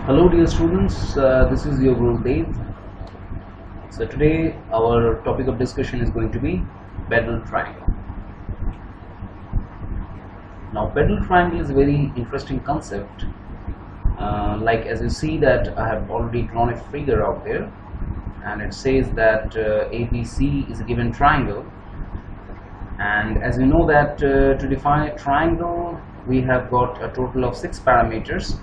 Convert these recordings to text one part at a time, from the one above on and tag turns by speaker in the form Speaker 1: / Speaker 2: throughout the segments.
Speaker 1: Hello dear students, this is your GURUDEB. So today our topic of discussion is going to be pedal triangle. Now pedal triangle is a very interesting concept. Like as you see that I have already drawn a figure out there, and it says that ABC is a given triangle, and as we know that to define a triangle we have got a total of 6 parameters.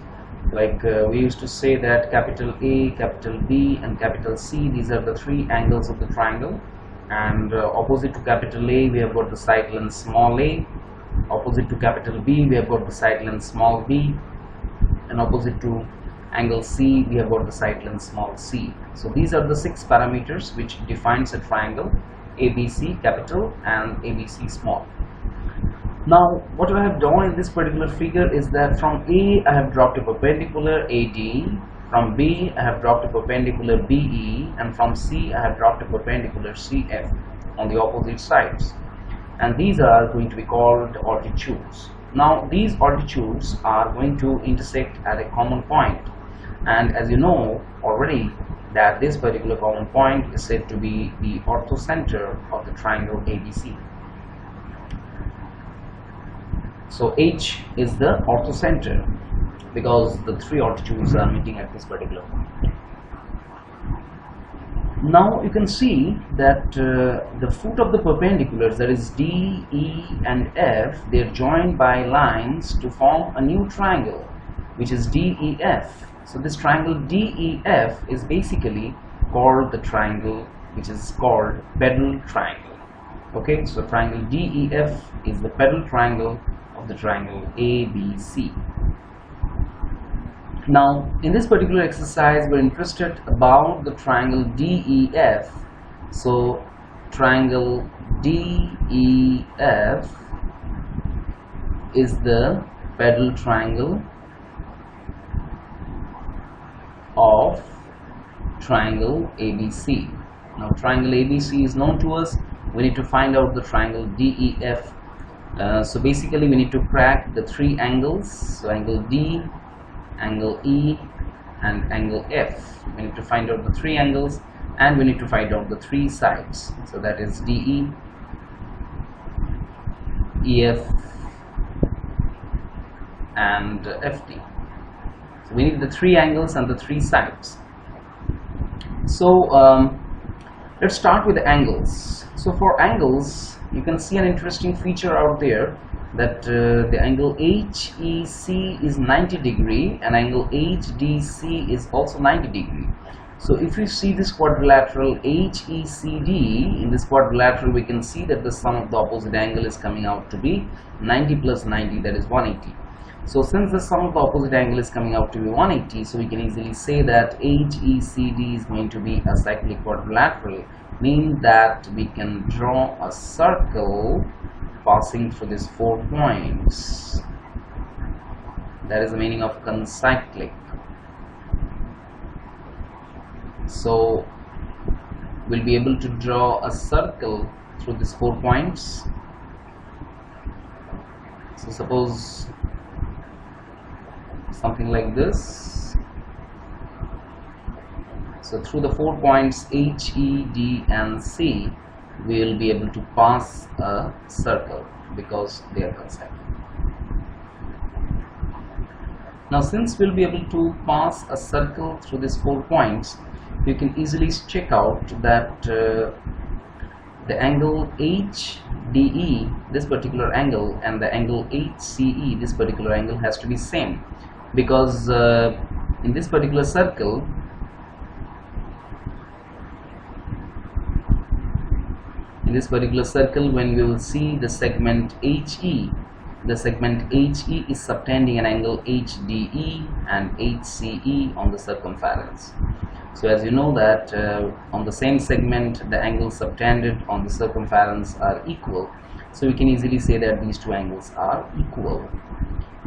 Speaker 1: Like we used to say that capital A, capital B and capital C, these are the 3 angles of the triangle, and opposite to capital A we have got the side length small a, opposite to capital B we have got the side length small b, and opposite to angle C we have got the side length small c. So these are the 6 parameters which defines a triangle ABC capital and ABC small. Now what I have done in this particular figure is that from A I have dropped a perpendicular AD, from B I have dropped a perpendicular BE, and from C I have dropped a perpendicular CF on the opposite sides, and these are going to be called altitudes. Now these altitudes are going to intersect at a common point, and as you know already that this particular common point is said to be the orthocenter of the triangle ABC. So H is the orthocenter because the 3 altitudes are meeting at this particular point. Now you can see that the foot of the perpendiculars, that is D, E and F, they are joined by lines to form a new triangle which is DEF. So this triangle DEF is basically called the triangle which is called pedal triangle. Okay, so triangle DEF is the pedal triangle of the triangle ABC. Now in this particular exercise we're interested about the triangle DEF. So triangle DEF is the pedal triangle of triangle ABC. Now triangle ABC is known to us. We need to find out the triangle DEF. So basically we need to crack the 3 angles, so angle D, angle E and angle F. We need to find out the 3 angles, and we need to find out the 3 sides, so that is DE, EF and FD. So we need the 3 angles and the 3 sides. So let's start with the angles. So for angles you can see an interesting feature out there that the angle HEC is 90 degree and angle HDC is also 90 degree. So if you see this quadrilateral HECD, in this quadrilateral we can see that the sum of the opposite angle is coming out to be 90 plus 90, that is 180. So since the sum of the opposite angle is coming out to be 180, so we can easily say that HECD is going to be a cyclic quadrilateral, meaning that we can draw a circle passing through these 4 points. That is the meaning of concyclic. So we'll be able to draw a circle through these 4 points. So suppose something like this. So through the 4 points H, E, D and C we will be able to pass a circle because they are concentric. Now since we'll be able to pass a circle through these 4 points, you can easily check out that the angle HDE, this particular angle, and the angle HCE, this particular angle, has to be same, because in this particular circle when we will see the segment HE, the segment HE is subtending an angle HDE and HCE on the circumference. So as you know that on the same segment the angles subtended on the circumference are equal, so we can easily say that these 2 angles are equal.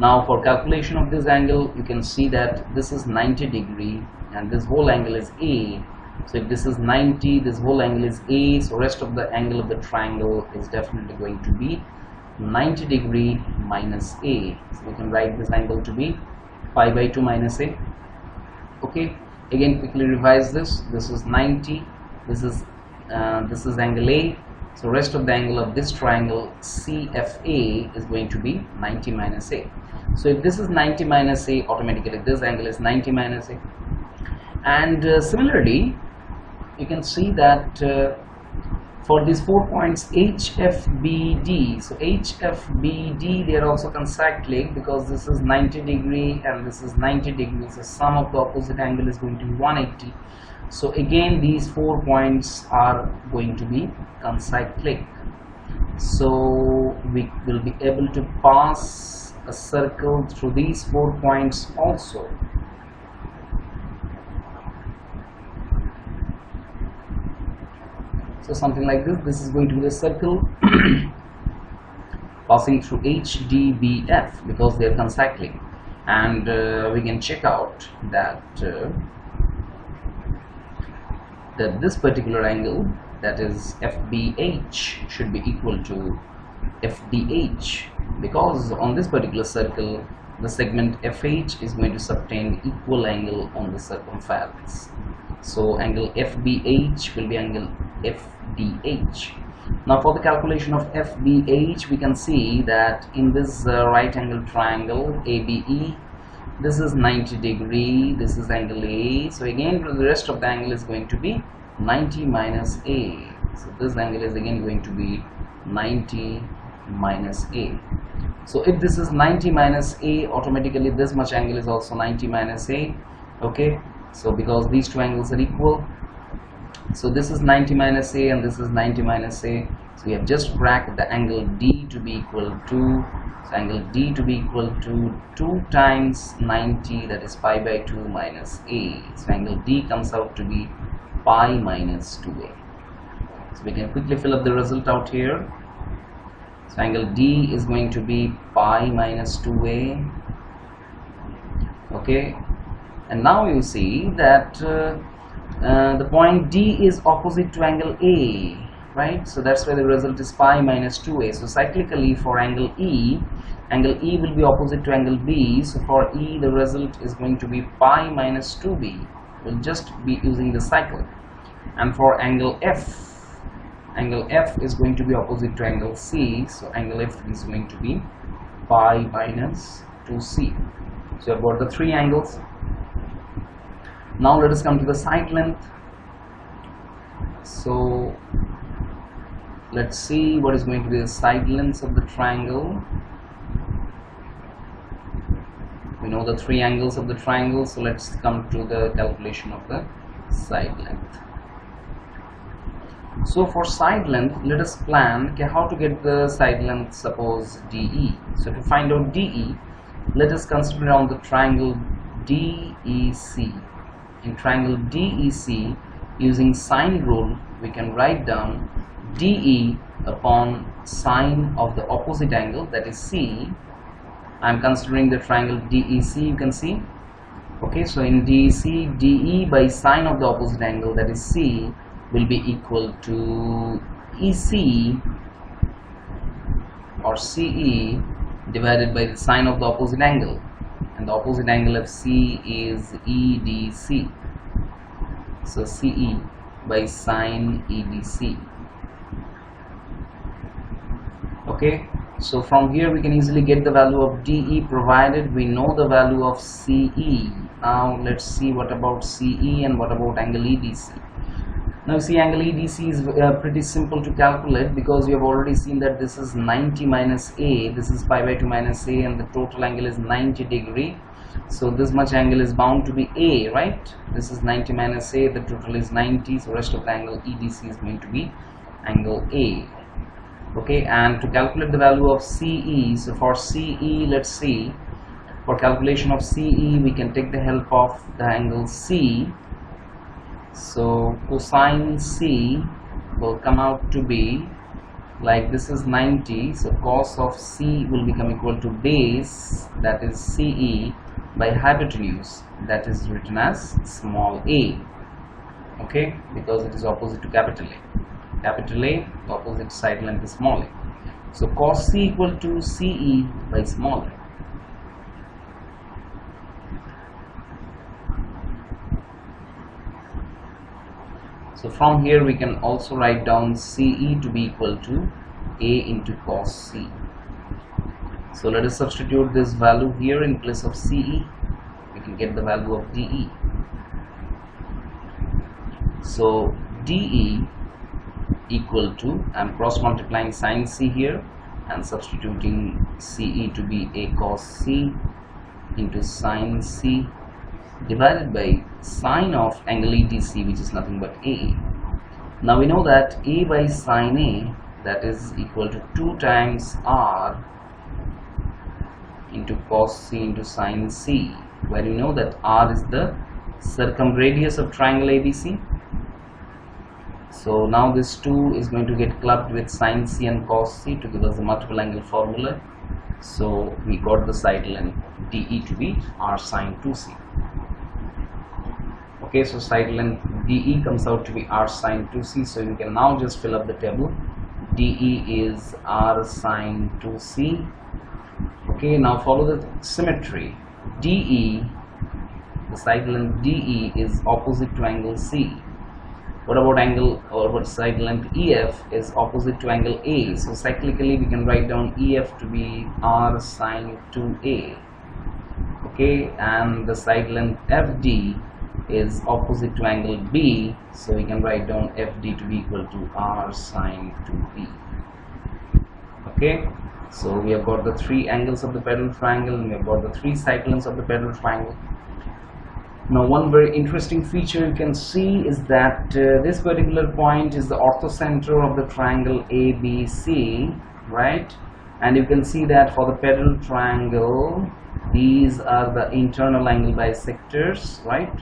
Speaker 1: Now for calculation of this angle, you can see that this is 90 degree and this whole angle is A. So if this is 90, this whole angle is A, so rest of the angle of the triangle is definitely going to be 90 degree minus A. So we can write this angle to be pi by 2 minus A. Okay, again quickly revise this. This is 90, this is angle A. So rest of the angle of this triangle CFA is going to be 90 minus A. So if this is 90 minus A, automatically this angle is 90 minus A. And similarly, you can see that for these 4 points HFBD, so HFBD, they are also concyclic because this is 90 degree and this is 90 degrees. The sum of the opposite angle is going to be 180. So again these 4 points are going to be concyclic. So we will be able to pass a circle through these 4 points also. So something like this. This is going to be the circle passing through HDBF because they are concyclic, and we can check out that this particular angle, that is FBH, should be equal to FDH, because on this particular circle the segment FH is going to subtend equal angle on the circumference. So angle FBH will be angle FDH. Now for the calculation of FBH, we can see that in this right angle triangle ABE, this is 90 degree, this is angle A. So again the rest of the angle is going to be 90 minus A. So this angle is again going to be 90 minus A. So if this is 90 minus A, automatically this much angle is also 90 minus A. Okay, so because these two angles are equal, so this is 90 minus A and this is 90 minus A. So we have just cracked the angle D to be equal to, so angle D to be equal to 2 times 90, that is pi by 2 minus A. So angle D comes out to be pi minus 2A. So we can quickly fill up the result out here. So angle D is going to be pi minus 2A. Okay, and now you see that the point D is opposite to angle A, right? So that's why the result is pi minus 2A. So cyclically for angle E will be opposite to angle B. So for E the result is going to be pi minus 2B. We'll just be using the cycle. And for angle F is going to be opposite to angle C. So angle F is going to be pi minus 2C. So I've got the 3 angles. Now let us come to the side length. So let's see what is going to be the side lengths of the triangle. We know the 3 angles of the triangle, so let's come to the calculation of the side length. So for side length, let us plan how to get the side length, suppose DE. So to find out DE, let us consider on the triangle DEC. In triangle DEC, using sine rule, we can write down DE upon sine of the opposite angle, that is C. I am considering the triangle DEC, you can see. Okay, so in DEC, DE by sine of the opposite angle, that is C, will be equal to EC or CE divided by the sine of the opposite angle, and the opposite angle of C is EDC. So CE by sine EDC. Okay, so from here we can easily get the value of DE provided we know the value of CE. Now let's see what about CE and what about angle EDC. Now see, angle EDC is pretty simple to calculate because we have already seen that this is 90 minus A, this is pi by 2 minus A, and the total angle is 90 degree. So this much angle is bound to be A, right? This is 90 minus A, the total is 90, so rest of the angle EDC is going to be angle A. Okay, and to calculate the value of CE, so for CE, let's see, for calculation of CE we can take the help of the angle C. So cosine C will come out to be like, this is 90, so cos of C will become equal to base, that is CE, by hypotenuse, that is written as small a. Okay, because it is opposite to capital A. Capital A, the opposite side length is small a. So cos C equal to CE by small a. So from here we can also write down CE to be equal to A into cos C. So let us substitute this value here in place of CE. We can get the value of DE. So DE equal to, I'm cross multiplying sine C here and substituting CE to be A cos C into sine C divided by sine of angle ETC, which is nothing but A. Now we know that A by sine A, that is equal to 2 times R into cos C into sine C, where you know that R is the circumradius of triangle ABC. So now this 2 is going to get clubbed with sine C and cos C to give us the multiple angle formula. So we got the side length DE to be R sine 2C. Okay, so side length DE comes out to be R sine 2C. So you can now just fill up the table. DE is R sine 2C. Okay, now follow the symmetry. DE, the side length DE is opposite to angle C. What about angle, or what side length EF is opposite to angle A? So cyclically we can write down EF to be R sine 2A. Okay, and the side length FD is opposite to angle B, so we can write down FD to be equal to R sine 2B. Okay, so we have got the 3 angles of the pedal triangle and we have got the 3 side lengths of the pedal triangle. Now one very interesting feature you can see is that this particular point is the orthocenter of the triangle ABC, right? And you can see that for the pedal triangle, these are the internal angle bisectors, right?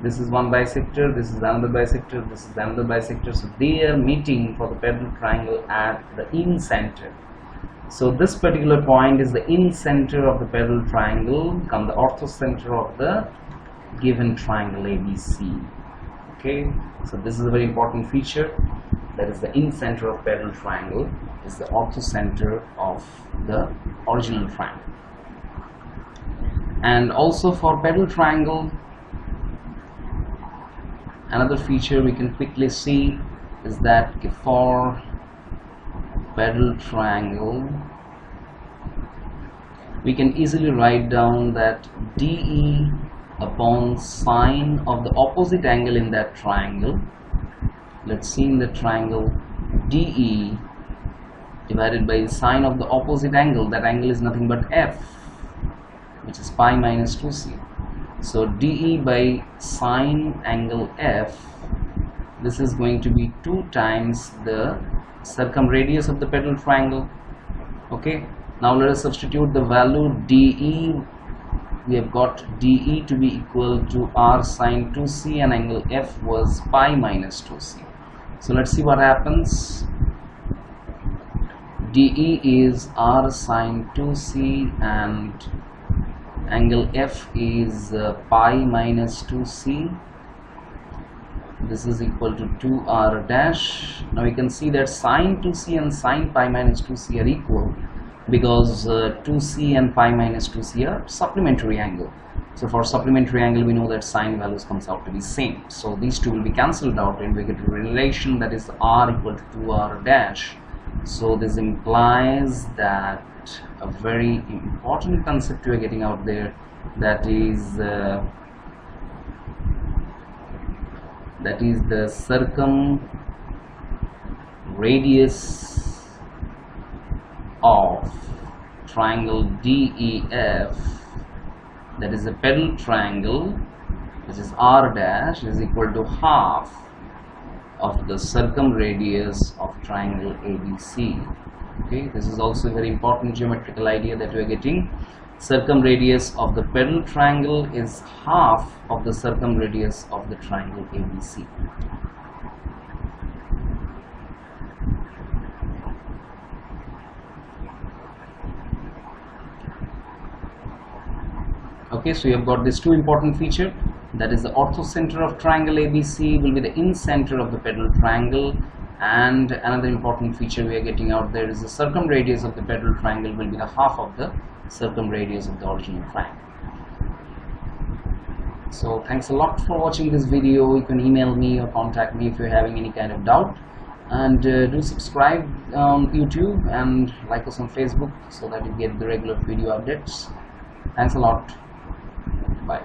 Speaker 1: This is one bisector, this is another bisector, this is another bisector. So they are meeting for the pedal triangle at the in-center. So this particular point is the in-center of the pedal triangle, become the orthocenter of the given triangle ABC. Okay, so this is a very important feature, that is the in-center of pedal triangle is the orthocenter of the original triangle. And also for pedal triangle, another feature we can quickly see is that for pedal triangle we can easily write down that DE upon sine of the opposite angle in that triangle. Let's see, in the triangle DE divided by sine of the opposite angle, that angle is nothing but F, which is pi minus 2c. So DE by sine angle F, this is going to be 2 times the circumradius of the pedal triangle. Okay, now let us substitute the value DE. We have got DE to be equal to R sine 2c and angle F was pi minus 2c. So let's see what happens. DE is R sine 2c and angle F is pi minus 2c. This is equal to 2R dash. Now you can see that sine 2c and sine pi minus 2c are equal, because 2c and pi minus 2c are supplementary angle. So for supplementary angle we know that sine values comes out to be same. So these two will be cancelled out and we get a relation, that is R equal to 2R dash. So this implies that a very important concept we are getting out there, that is the circumradius of triangle DEF, that is a pedal triangle, which is R dash, is equal to half of the circumradius of triangle ABC. Okay, this is also a very important geometrical idea that we are getting. Circumradius of the pedal triangle is half of the circumradius of the triangle ABC. Okay, so you have got these two important features, that is the orthocenter of triangle ABC will be the in-center of the pedal triangle, and another important feature we are getting out there is the circumradius of the pedal triangle will be the half of the circumradius of the original triangle. So thanks a lot for watching this video. You can email me or contact me if you're having any kind of doubt, and do subscribe on YouTube and like us on Facebook so that you get the regular video updates. Thanks a lot. Bye.